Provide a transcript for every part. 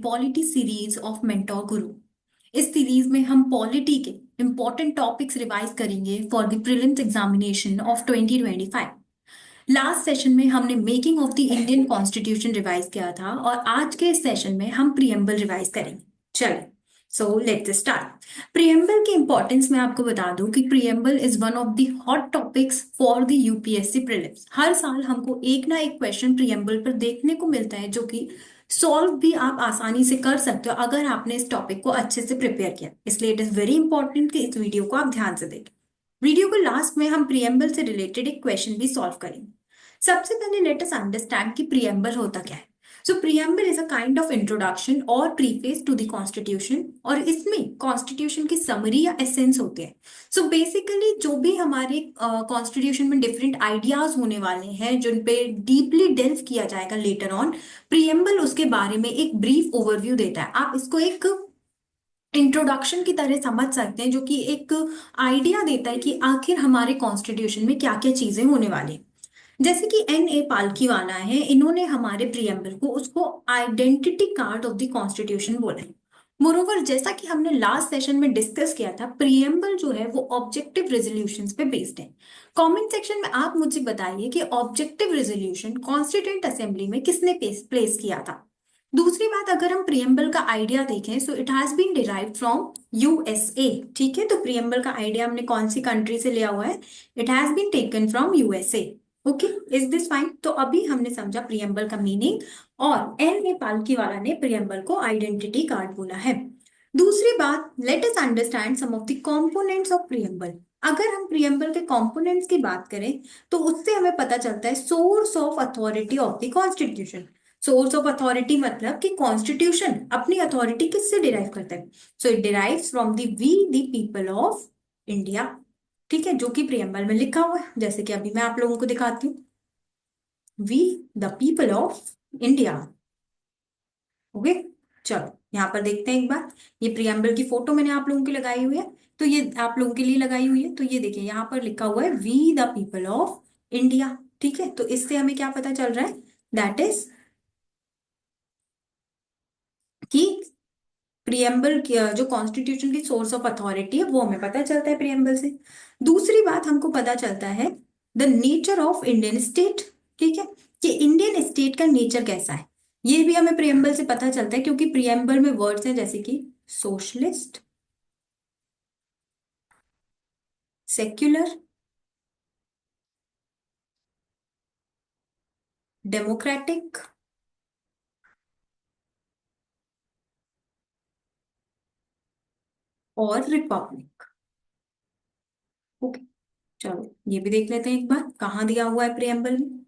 Polity series of mentor गुरु। इस series में हम पॉलिटी के इंपॉर्टेंट टॉपिक्स रिवाइज करेंगे for the prelims examination of 2025। Last session में हमने making of the Indian constitution revise किया था और आज के इस सेशन में हम प्रियम्बल रिवाइज करेंगे। चलिए, सो लेट्स स्टार्ट। प्रियम्बल की इंपॉर्टेंस मैं आपको बता दूं कि preamble is one of the hot topics for the UPSC prelims. हर साल हमको एक ना एक क्वेश्चन प्रियम्बल पर देखने को मिलता है जो कि सॉल्व भी आप आसानी से कर सकते हो अगर आपने इस टॉपिक को अच्छे से प्रिपेयर किया। इसलिए इट इज वेरी इंपॉर्टेंट कि इस वीडियो को आप ध्यान से देखें। वीडियो को लास्ट में हम प्रियम्बल से रिलेटेड एक क्वेश्चन भी सॉल्व करेंगे। सबसे पहले लेट अस अंडरस्टैंड कि प्रियम्बल होता क्या है। So preamble is a kind of introduction और प्रीफेस टू द कॉन्स्टिट्यूशन, और इसमें कॉन्स्टिट्यूशन की समरी या एसेंस होते हैं। सो बेसिकली जो भी हमारे कॉन्स्टिट्यूशन में डिफरेंट आइडियाज होने वाले हैं जिन पे डीपली डेल्व किया जाएगा लेटर ऑन, प्रियम्बल उसके बारे में एक ब्रीफ ओवरव्यू देता है। आप इसको एक इंट्रोडक्शन की तरह समझ सकते हैं जो कि एक आइडिया देता है कि आखिर हमारे कॉन्स्टिट्यूशन में क्या क्या चीजें होने वाली हैं। जैसे कि N.A. पालकीवाला है, इन्होंने हमारे प्रियम्बल को उसको identity card of the constitution बोला है। मोरोवर, जैसा कि हमने लास्ट सेशन में डिस्कस किया था, प्रियम्बल जो है वो ऑब्जेक्टिव रेजोल्यूशंस पे बेस्ड है। कमेंट सेक्शन में आप मुझे बताइए कि ऑब्जेक्टिव रेजोल्यूशन कॉन्स्टिट्यूएंट असेंबली में किसने प्लेस किया था। दूसरी बात, अगर हम प्रियम्बल का आइडिया देखें, so it has been derived from USA. ठीक है, तो प्रियम्बल का आइडिया हमने कौन सी कंट्री से लिया हुआ है? It has been taken from USA. Okay, is this fine? तो अभी हमने समझा प्रियम्बल का मीनिंग, और N.A. पालकीवाला ने प्रियम्बल को आइडेंटिटी कार्ड बोला है। दूसरी बात, let us understand some of the components of preamble. अगर हम प्रियम्बल के कंपोनेंट्स की बात करें तो उससे हमें पता चलता है source of authority of the constitution. Source of authority मतलब कि कॉन्स्टिट्यूशन अपनी अथॉरिटी किससे डिराइव करता है? So it derives from the we the people of India. ठीक है, जो कि प्रियम्बल में लिखा हुआ है, जैसे कि अभी मैं आप लोगों को दिखाती हूँ, we the people of India. Okay, चलो यहाँ पर देखते हैं एक बार। ये प्रियम्बल की फोटो मैंने आप लोगों की लगाई हुई है, तो ये आप लोगों के लिए लगाई हुई है। तो ये देखिए यहाँ पर लिखा हुआ है we the people of India. ठीक है, तो इससे हमें क्या पता चल रहा है? दैट इज कि प्रियम्बल की जो कॉन्स्टिट्यूशन की सोर्स ऑफ अथॉरिटी है वो हमें पता चलता है प्रियम्बल से। दूसरी बात, हमको पता चलता है the nature of Indian state. ठीक है, कि इंडियन स्टेट का नेचर कैसा है, ये भी हमें प्रियम्बल से पता चलता है, क्योंकि प्रियम्बल में वर्ड्स हैं जैसे कि सोशलिस्ट, सेक्युलर, डेमोक्रेटिक और रिपब्लिक। ओके, चलो ये भी देख लेते हैं एक बार, कहाँ दिया हुआ है प्रियम्बल में।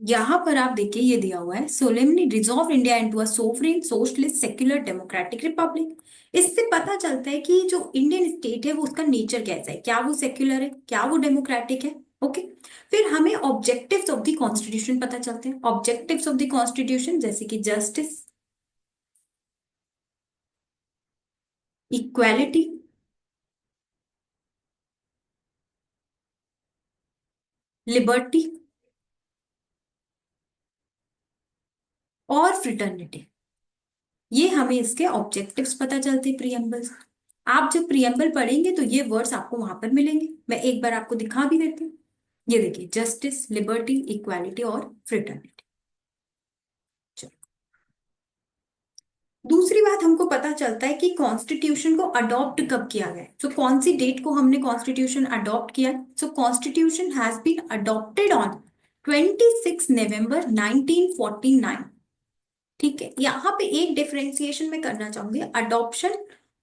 यहाँ पर आप देखिए, ये दिया हुआ है solemnly resolve India into a sovereign socialist secular democratic Republic. इससे पता चलता है कि जो इंडियन स्टेट है वो उसका नेचर कैसा है, क्या वो सेक्युलर है, क्या वो डेमोक्रेटिक है। ओके, फिर हमें ऑब्जेक्टिव्स ऑफ द कॉन्स्टिट्यूशन पता चलते हैं। ऑब्जेक्टिव्स ऑफ द कॉन्स्टिट्यूशन जैसे कि जस्टिस, इक्वालिटी, लिबर्टी और फ्रिटर्निटी, ये हमें इसके ऑब्जेक्टिव्स पता चलते हैं प्रियम्बल से। आप जब प्रियम्बल पढ़ेंगे तो ये वर्ड्स आपको वहां पर मिलेंगे। मैं एक बार आपको दिखा भी देती हूँ। ये देखिए, जस्टिस, लिबर्टी, इक्वालिटी और फ्रिटर्निटी। दूसरी बात, हमको पता चलता है कि कॉन्स्टिट्यूशन को अडॉप्ट कब किया गया। सो कौन सी डेट को हमने कॉन्स्टिट्यूशन अडॉप्ट किया? So constitution has been adopted on 26 November 1949। ठीक है, यहाँ पे एक डिफरेंशिएशन में करना चाहूंगी, अडॉप्शन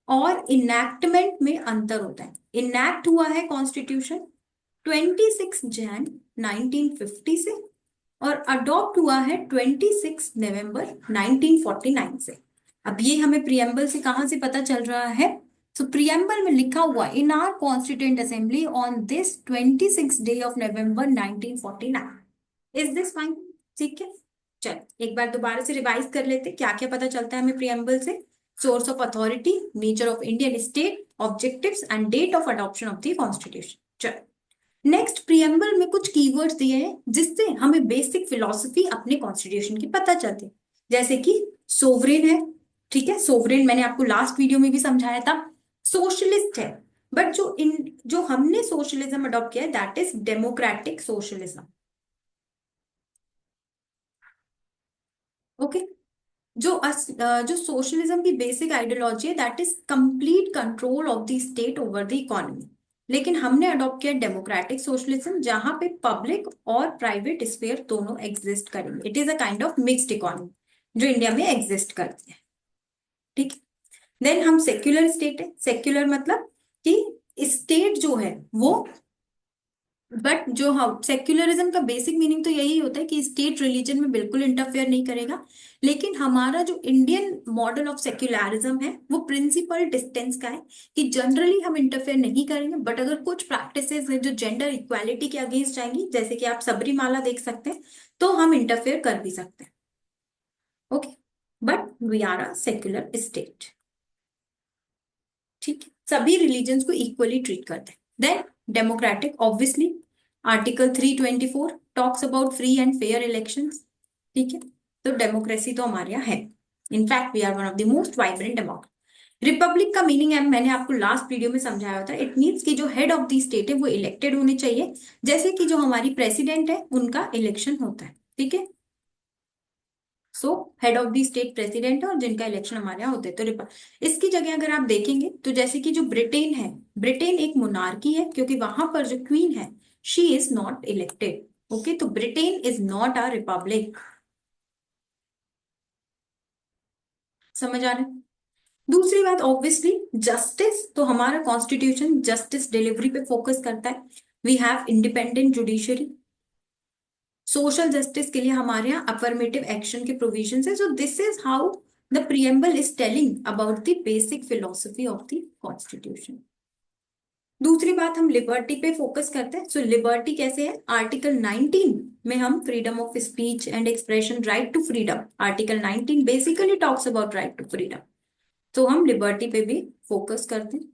और इनैक्टमेंट में अंतर होता है। इनैक्ट हुआ है कॉन्स्टिट्यूशन 26 जनवरी 1950 से, और अडॉप्ट हुआ है 26 नवंबर 1949 से। अब ये हमें प्रियम्बल से कहां से पता चल रहा है? तो प्रियम्बल में लिखा हुआ इन our constituent assembly on this 26 day of November 1949। Is this fine? ठीक है, चल एक बार दोबारा से रिवाइज कर लेते, क्या क्या पता चलता है हमें प्रियम्बल से। Source of authority, nature of Indian state, objectives and date of adoption of the constitution. चल नेक्स्ट, प्रियम्बल में कुछ कीवर्ड्स दिए हैं जिससे हमें बेसिक फिलॉसफी अपने कॉन्स्टिट्यूशन की पता चलती है। जैसे कि सोवरेन है, ठीक है, सोवरेन मैंने आपको लास्ट वीडियो में भी समझाया था। सोशलिस्ट है, बट जो हमने सोशलिज्म अडॉप्ट किया है that is democratic socialism. Okay. जो सोशलिज्म की बेसिक आइडियोलॉजी है that is complete control of the state over the economy. लेकिन हमने अडॉप्ट किया डेमोक्रेटिक सोशलिज्म, जहां पे पब्लिक और प्राइवेट स्फीयर दोनों एग्जिस्ट करेंगे। It is a kind of mixed economy जो इंडिया में एग्जिस्ट करती है, ठीक है। देन हम सेक्युलर स्टेट है। सेक्युलर मतलब कि स्टेट जो है वो, बट जो हम सेक्युलरिज्म का बेसिक मीनिंग तो यही होता है कि स्टेट रिलीजन में बिल्कुल इंटरफेयर नहीं करेगा। लेकिन हमारा जो इंडियन मॉडल ऑफ सेक्युलरिज्म है वो प्रिंसिपल डिस्टेंस का है कि जनरली हम इंटरफेयर नहीं करेंगे, बट अगर कुछ प्रैक्टिसेस हैं जो जेंडर इक्वालिटी के अगेंस्ट जाएंगी, जैसे कि आप सबरीमाला देख सकते हैं, तो हम इंटरफेयर कर भी सकते हैं। Okay, but we are a secular state, ठीक है। सभी रिलीजन्स को इक्वली ट्रीट करते हैं। Then democratic, obviously article 324 talks about free and fair elections, ठीक है। तो डेमोक्रेसी तो हमारे यहाँ है। In fact we are one of the most vibrant democracy. Republic का मीनिंग है, मैंने आपको लास्ट वीडियो में समझाया होता है। इट मीन्स कि जो हेड ऑफ द स्टेट है वो इलेक्टेड होने चाहिए, जैसे कि जो हमारी प्रेसिडेंट है उनका इलेक्शन होता है, ठीक है। So head of the state president है और जिनका इलेक्शन हमारे यहाँ होते हैं। तो इसकी जगह अगर आप देखेंगे तो जैसे कि जो ब्रिटेन है, ब्रिटेन एक मोनार्की है क्योंकि वहां पर जो क्वीन है she is not elected. Okay, तो Britain is not a republic. समझ आ रहा है? दूसरी बात, ऑब्वियसली जस्टिस, तो हमारा कॉन्स्टिट्यूशन जस्टिस डिलीवरी पे फोकस करता है। We have independent judiciary. Social justice के लिए हमारे यहाँ अफर्मेटिव एक्शन के प्रोविजन है। So this is how the preamble is telling about the basic philosophy of the constitution. दूसरी बात, हम लिबर्टी पे फोकस करते हैं। सो लिबर्टी कैसे है? आर्टिकल 19 में हम freedom of speech and expression, right to freedom, article 19 basically talks about right to freedom. तो हम लिबर्टी पे भी फोकस करते हैं।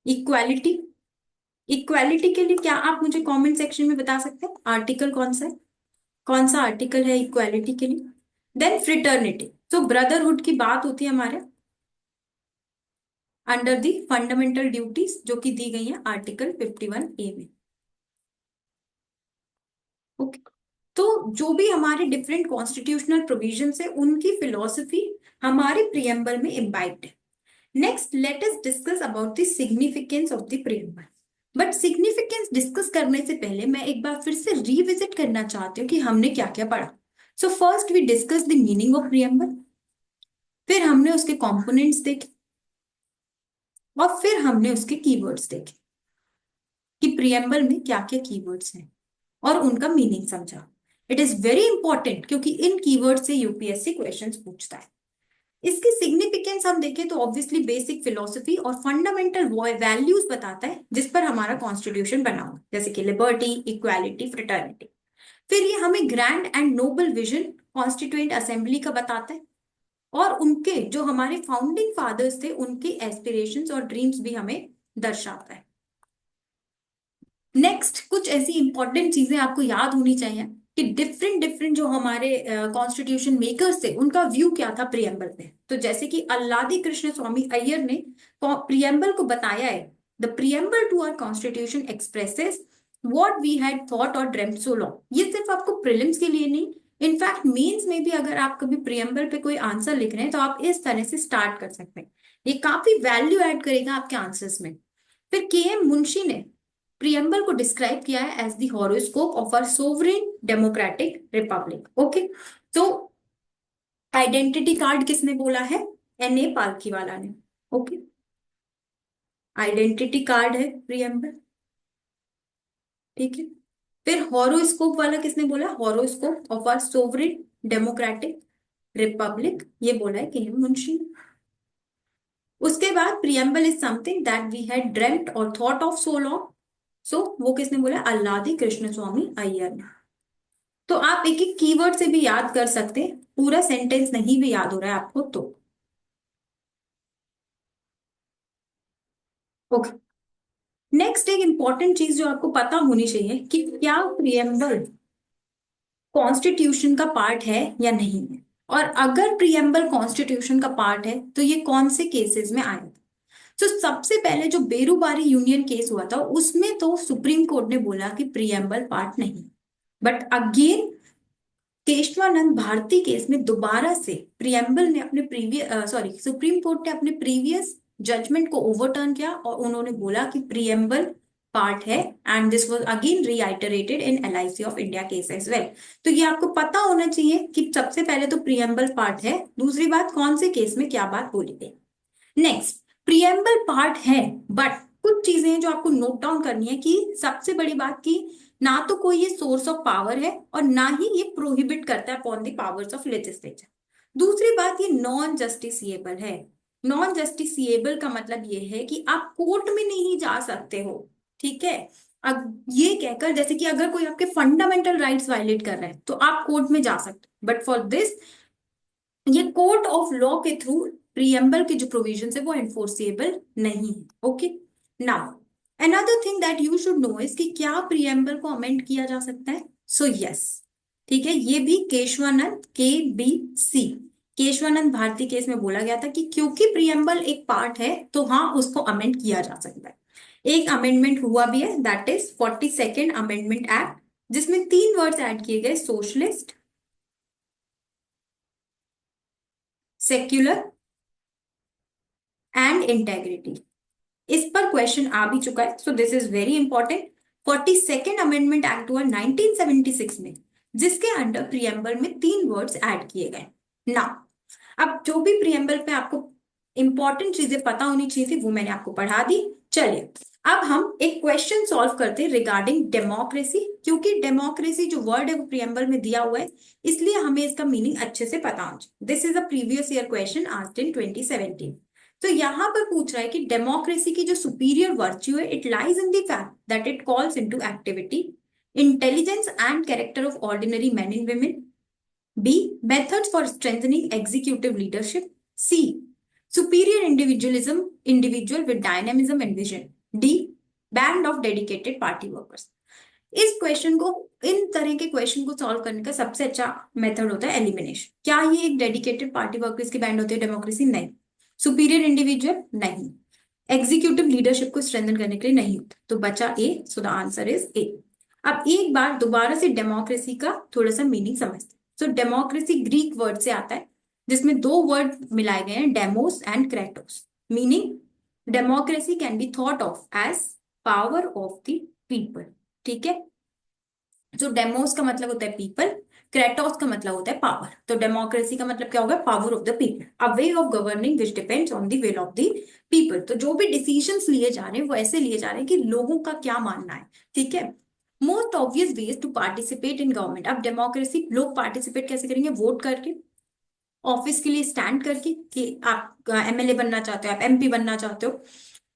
इक्वालिटी, इक्वालिटी के लिए क्या आप मुझे कमेंट सेक्शन में बता सकते हैं आर्टिकल कौन सा है? कौन सा आर्टिकल है इक्वालिटी के लिए? देन फ्रिटर्निटी, तो ब्रदरहुड की बात होती है हमारे अंडर दी फंडामेंटल ड्यूटीज जो कि दी गई है आर्टिकल 51A में। ओके, तो जो भी हमारे डिफरेंट कॉन्स्टिट्यूशनल प्रोविजंस है उनकी फिलोसफी हमारे प्रियम्बल में इम्बाइब्ड है। Next let us discuss about the significance of the preamble. But significance discuss करने से पहले मैं एक बार फिर से रिविजिट करना चाहती हूँ कि हमने क्या क्या पढ़ा। So first we discuss the meaning of preamble, फिर हमने उसके कंपोनेंट्स देखे, और फिर हमने उसके कीवर्ड्स देखे कि प्रियम्बल में क्या क्या कीवर्ड्स हैं और उनका मीनिंग समझा। इट इज वेरी इंपॉर्टेंट क्योंकि इन कीवर्ड से यूपीएससी क्वेश्चंस पूछता है। इसकी सिग्निफिकेंस हम देखें तो ऑब्वियसली बेसिक फिलोसफी और फंडामेंटल वैल्यूज बताता है जिस पर हमारा कॉन्स्टिट्यूशन बना हुआ, जैसे कि लिबर्टी, इक्वालिटी, फ्रेटर्निटी। फिर ये हमें grand and noble vision constituent assembly का बताता है, और उनके जो हमारे फाउंडिंग फादर्स थे उनके एस्पिरेशंस और ड्रीम्स भी हमें दर्शाता है। नेक्स्ट कुछ ऐसी इंपॉर्टेंट चीजें आपको याद होनी चाहिए कि डिफरेंट डिफरेंट जो हमारे कॉन्स्टिट्यूशन मेकर्स थे उनका व्यू क्या था प्रियम्बल पे। तो जैसे कि अल्लादी कृष्ण स्वामी अय्यर ने प्रियम्बल को बताया है, the preamble to our constitution expresses what we had thought और ड्रीम्ड सो लॉन्ग। ये सिर्फ आपको प्रीलिम्स के लिए नहीं, इनफैक्ट मेंस में भी अगर आप कभी प्रियम्बल पे कोई आंसर लिख रहे हैं तो आप इस तरह से स्टार्ट कर सकते हैं। ये काफी वैल्यू ऐड करेगा आपके आंसर्स में। फिर के एम मुंशी ने प्रियम्बल को डिस्क्राइब किया है as the horoscope of our sovereign democratic republic. Okay, तो आइडेंटिटी कार्ड किसने बोला है? एन ए पालखीवाला ने। ओके, आइडेंटिटी कार्ड है प्रियम्बल, ठीक है। फिर हॉरोस्कोप वाला किसने बोला? Horoscope of our sovereign democratic republic, ये बोला है के एम मुंशी ने। उसके बाद preamble is something that we had dreamt और thought of so long, so वो किसने बोला? अल्लादी कृष्ण स्वामी अय्यर ने। तो आप एक एक कीवर्ड से भी याद कर सकते हैं, पूरा सेंटेंस नहीं भी याद हो रहा है आपको तो। ओके, नेक्स्ट एक इंपॉर्टेंट चीज जो आपको पता होनी चाहिए कि क्या प्रियम्बल कॉन्स्टिट्यूशन का पार्ट है या नहीं है, और अगर प्रियम्बल कॉन्स्टिट्यूशन का पार्ट है तो ये कौन से केसेस में आया था। तो सबसे पहले जो बेरूबारी यूनियन केस हुआ था उसमें तो सुप्रीम कोर्ट ने बोला कि प्रियम्बल पार्ट नहीं, but again Kesavananda Bharati case में दोबारा से प्रियम्बल ने अपने प्रीवियस सुप्रीम कोर्ट ने अपने प्रीवियस जजमेंट को ओवरटर्न किया और उन्होंने बोला कि प्रियम्बल पार्ट है, and this was again reiterated in LIC of India case as well. तो ये आपको पता होना चाहिए कि सबसे पहले तो प्रियम्बल पार्ट है, दूसरी बात कौन से केस में क्या बात बोली गई। नेक्स्ट, प्रियम्बल पार्ट है, बट कुछ चीजें हैं जो आपको नोट डाउन करनी है कि सबसे बड़ी बात की ना तो कोई ये सोर्स ऑफ पावर है और ना ही ये प्रोहिबिट करता है upon the powers of legislature. दूसरी बात, ये नॉन जस्टिसिएबल है। नॉन जस्टिसिएबल का मतलब ये है कि आप कोर्ट में नहीं जा सकते हो, ठीक है। अब ये कहकर जैसे कि अगर कोई आपके फंडामेंटल राइट्स वायलेट कर रहा है तो आप कोर्ट में जा सकते, बट फॉर दिस ये कोर्ट ऑफ लॉ के थ्रू प्रियम्बल के जो प्रोविजन है वो एनफोर्सेबल नहीं है। Okay, now another thing that you should know is कि क्या प्रियम्बल को अमेंड किया जा सकता है। सो यस, ठीक है, ये भी केशवानंद के बी सी केशवानंद भारती केस में बोला गया था कि क्योंकि प्रियम्बल एक पार्ट है तो हाँ उसको अमेंड किया जा सकता है। एक अमेंडमेंट हुआ भी है, that is 42nd amendment act, जिसमें 3 वर्ड्स ऐड किए गए, सोशलिस्ट, सेक्युलर एंड इंटेग्रिटी। इस पर क्वेश्चन आ भी चुका है, so this is very important. 42nd amendment act हुआ 1976 में, जिसके अंडर प्रियम्बल में 3 वर्ड्स ऐड किए गए। ना, अब जो भी प्रियम्बल पे आपको इंपॉर्टेंट चीजें पता होनी चाहिए थी वो मैंने आपको पढ़ा दी। चलिए अब हम एक क्वेश्चन सॉल्व करते हैं रिगार्डिंग डेमोक्रेसी, क्योंकि डेमोक्रेसी जो वर्ड है वो प्रियम्बल में दिया हुआ है, इसलिए हमें इसका मीनिंग अच्छे से पता होना चाहिए। This is a previous year question asked in 2017। तो यहां पर पूछ रहा है कि डेमोक्रेसी की जो सुपीरियर वर्च्यू है, it lies in the fact that it calls into activity, intelligence and character of ordinary man and women. B. Methods for strengthening executive leadership. C. Superior individualism, individual with dynamism and vision. D. Band of dedicated party workers. इस question को, इन तरह के question को solve करने का सबसे अच्छा method होता है एलिमिनेशन। क्या ये एक डेडिकेटेड पार्टी वर्कर्स की बैंड होती है डेमोक्रेसी? नहीं। Superior individual? नहीं। एग्जीक्यूटिव लीडरशिप को स्ट्रेंथन करने के लिए नहीं होता, तो बचा A, so the answer is A. अब एक बार दोबारा से डेमोक्रेसी का थोड़ा सा मीनिंग समझते हैं। सो डेमोक्रेसी ग्रीक वर्ड से आता है, जिसमें 2 वर्ड मिलाए गए हैं, demos and kratos. Meaning, democracy can be thought of as power of the people, ठीक है। जो डेमोस का मतलब होता है पीपल, क्रेटोस का मतलब होता है पावर। तो डेमोक्रेसी का मतलब क्या होगा? Power of the people, a way of governing which depends on the will of the people. तो जो भी डिसीजंस लिए जा रहे हैं वो ऐसे लिए जा रहे हैं कि लोगों का क्या मानना है, ठीक है। Most obvious ways to participate in government. अब डेमोक्रेसी लोग पार्टिसिपेट कैसे करेंगे? वोट करके, ऑफिस के लिए स्टैंड करके कि आप एमएलए बनना चाहते हो, आप एमपी बनना चाहते हो,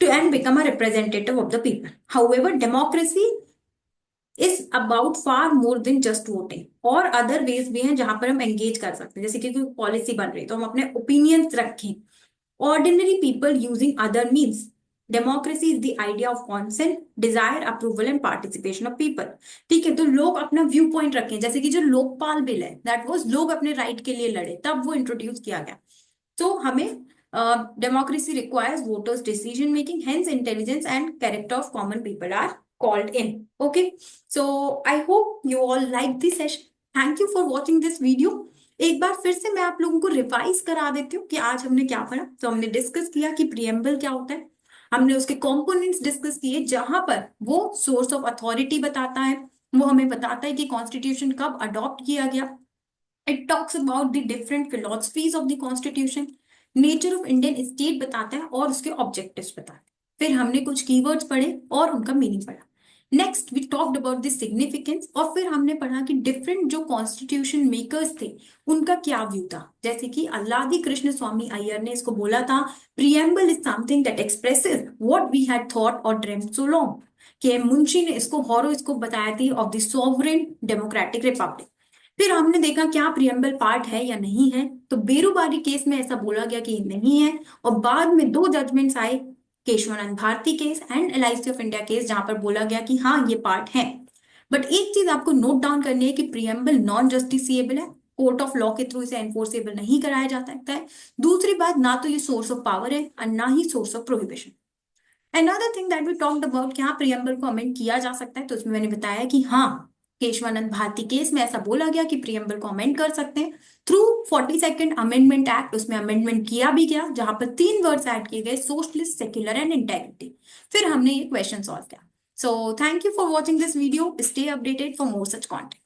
to and become a representative of the people. However democracy is about far more than just voting, और अदर वेज भी हैं जहां पर हम एंगेज कर सकते हैं, जैसे कि कोई पॉलिसी बन रही है तो हम अपने ओपिनियंस रखें। Ordinary people using other means. Democracy is the idea of consent, desire, approval and participation of people, ठीक है। तो लोग अपना व्यू पॉइंट रखें, जैसे कि जो लोकपाल बिल है, दैट वाज लोग अपने राइट के लिए लड़े, तब वो इंट्रोड्यूस किया गया। तो हमें democracy requires voters decision making, hence intelligence and character of common people are called in. Okay, so I hope you all like this session. Thank you for watching this video. एक बार फिर से मैं आप लोगों को रिवाइज करा देती हूँ कि आज हमने क्या पढ़ा। तो हमने डिस्कस किया कि प्रियम्बल क्या होता है, हमने उसके कंपोनेंट्स डिस्कस किए, जहां पर वो सोर्स ऑफ अथॉरिटी बताता है, वो हमें बताता है कि कॉन्स्टिट्यूशन कब अडॉप्ट किया गया। It talks about the different philosophies of the constitution, nature of Indian state बताता है और उसके ऑब्जेक्टिव्स बताता है। फिर हमने कुछ कीवर्ड्स पढ़े और उनका मीनिंग पढ़ा। Next we talked about the significance, और फिर हमने पढ़ा कि डिफरेंट जो कॉन्स्टिट्यूशन मेकर्स थे उनका क्या व्यू था। जैसे कि अल्लादी कृष्ण स्वामी अय्यर ने इसको बोला था, preamble is something that expresses what we had thought और dreamed so long. K Munshi ने इसको हॉरोस्कोप बताया थी of the sovereign democratic republic. फिर हमने देखा क्या प्रियम्बल पार्ट है या नहीं है, तो बेरूबारी केस में ऐसा बोला गया कि नहीं है, और बाद में 2 जजमेंट्स आए, Kesavananda Bharati case and LIC of India case, जहां पर बोला गया कि हाँ ये पार्ट है। बट एक चीज आपको नोट डाउन करनी है कि प्रियम्बल नॉन जस्टिसिएबल है, कोर्ट ऑफ लॉ के थ्रू इसे एनफोर्सेबल नहीं कराया जा सकता है। दूसरी बात, ना तो ये सोर्स ऑफ पावर है और ना ही source of prohibition. Another thing that we talked about कि हाँ प्रियम्बल को अमेंड किया जा सकता है, तो उसमें मैंने बताया कि हाँ केशवानंद भारती केस में ऐसा बोला गया कि प्रियम्बल को अमेंड कर सकते हैं थ्रू 42nd अमेंडमेंट एक्ट। उसमें अमेंडमेंट किया भी गया जहां पर 3 वर्ड्स ऐड किए गए, सोशलिस्ट, सेक्युलर एंड इंटेग्रिटी। फिर हमने ये क्वेश्चन सॉल्व किया। So thank you for watching this video, stay updated for more such content.